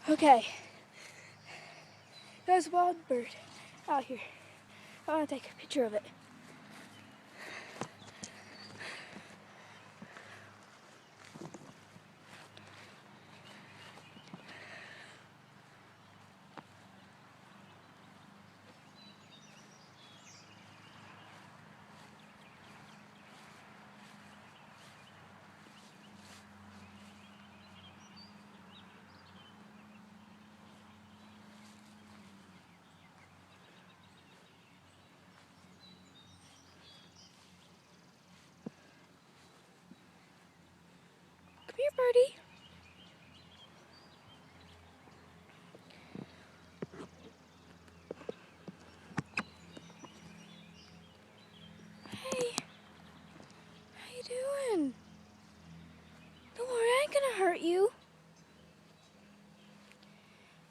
Okay. There's a wild bird out here. I want to take a picture of it. Come here, birdie. Hey, how you doing? Don't worry, I ain't gonna hurt you.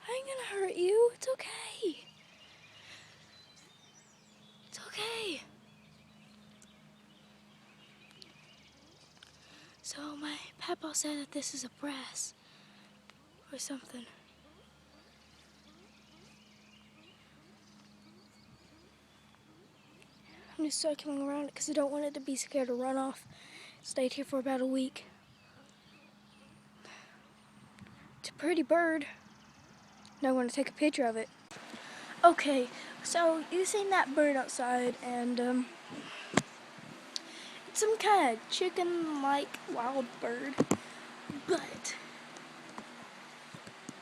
I ain't gonna hurt you. It's okay. It's okay. So my papa said that this is a brass or something. I'm just circling around it because I don't want it to be scared to run off. Stayed here for about a week. It's a pretty bird. Now I want to take a picture of it. Okay, so you seen that bird outside, and it's some kind of chicken-like wild bird, but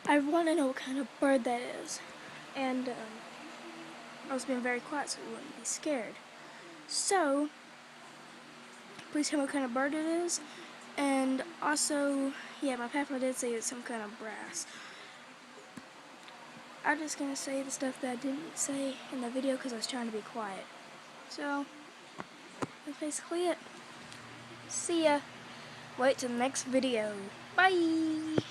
I want to know what kind of bird that is. And I was being very quiet so you wouldn't be scared. So, please tell me what kind of bird it is. And also, yeah, my papa did say it's some kind of brass. I'm just going to say the stuff that I didn't say in the video because I was trying to be quiet. So, that's basically it. See ya. Wait till the next video. Bye!